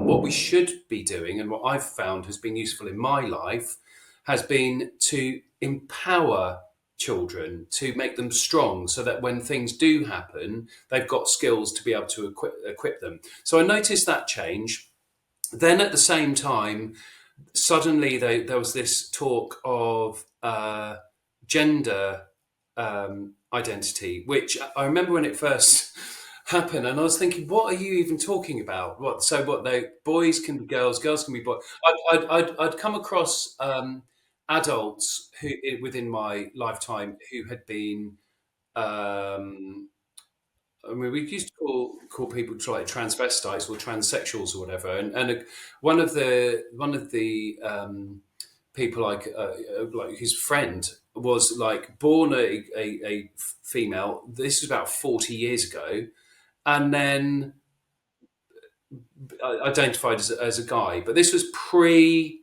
what we should be doing, and what I've found has been useful in my life, has been to empower children, to make them strong, so that when things do happen, they've got skills to be able to equip them. So I noticed that change. Then at the same time, suddenly there was this talk of gender identity, which I remember when it first happened, and I was thinking, what are you even talking about? What? So what? They boys can be girls, girls can be boys. I'd come across adults who within my lifetime who had been. I mean, we used to call people like transvestites or transsexuals or whatever, and one of the people like his friend was like born a female. This was about 40 years ago, and then identified as a guy. But this was pre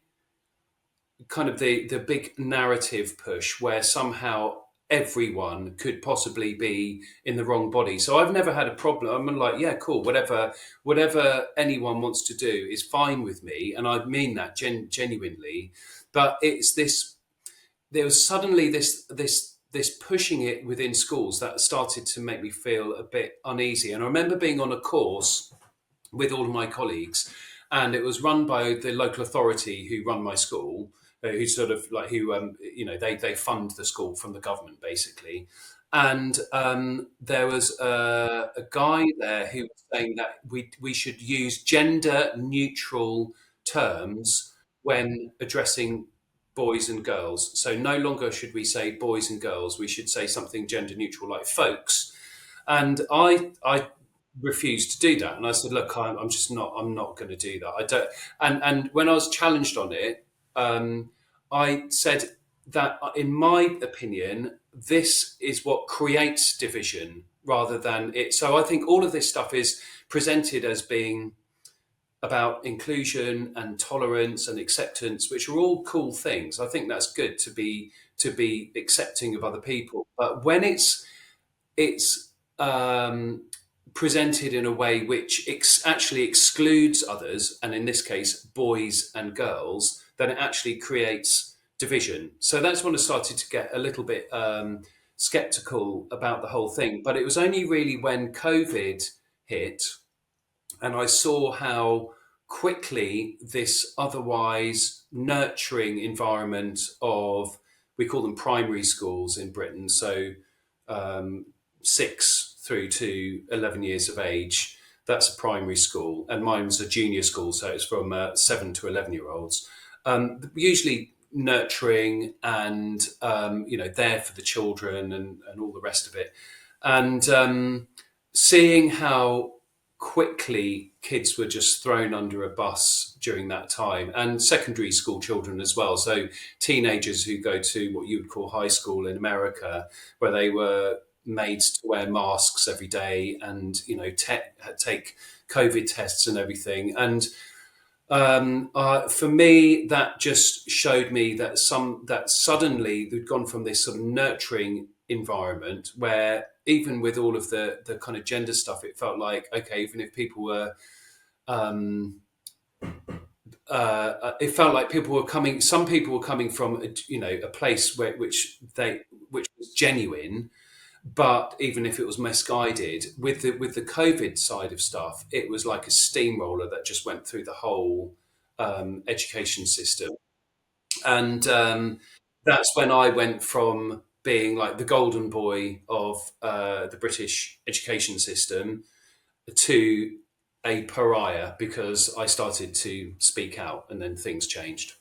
kind of the big narrative push where somehow everyone could possibly be in the wrong body. So I've never had a problem. I'm like, yeah, cool, whatever anyone wants to do is fine with me, and I mean that genuinely. But it's this. There was suddenly this pushing it within schools that started to make me feel a bit uneasy. And I remember being on a course with all of my colleagues, and it was run by the local authority who run my school, who sort of like they fund the school from the government basically. And there was a guy there who was saying that we should use gender neutral terms when addressing boys and girls. So no longer should we say boys and girls, we should say something gender neutral like folks. And I refused to do that, and I said, look, I'm not going to do that. I don't. And when I was challenged on it, I said that in my opinion, this is what creates division rather than it. So I think all of this stuff is presented as being about inclusion and tolerance and acceptance, which are all cool things. I think that's good to be accepting of other people. But when it's presented in a way which actually excludes others, and in this case, boys and girls, then it actually creates division. So that's when I started to get a little bit skeptical about the whole thing. But it was only really when COVID hit, and I saw how quickly this otherwise nurturing environment of, we call them primary schools in Britain, so 6 through to 11 years of age, that's a primary school, and mine's a junior school, so it's from 7 to 11-year-olds. Usually nurturing and there for the children and all the rest of it, and seeing how quickly kids were just thrown under a bus during that time, and secondary school children as well. So teenagers who go to what you would call high school in America, where they were made to wear masks every day and take COVID tests and everything. And for me, that just showed me that suddenly they'd gone from this sort of nurturing environment where, even with all of the kind of gender stuff, it felt like, okay, even if people were it felt like some people were coming from a place which was genuine. But even if it was misguided, with the COVID side of stuff, it was like a steamroller that just went through the whole education system. And that's when I went from being like the golden boy of the British education system to a pariah, because I started to speak out, and then things changed.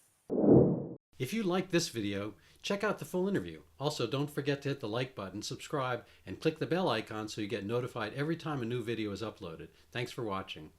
If you liked this video, check out the full interview. Also, don't forget to hit the like button, subscribe, and click the bell icon so you get notified every time a new video is uploaded. Thanks for watching.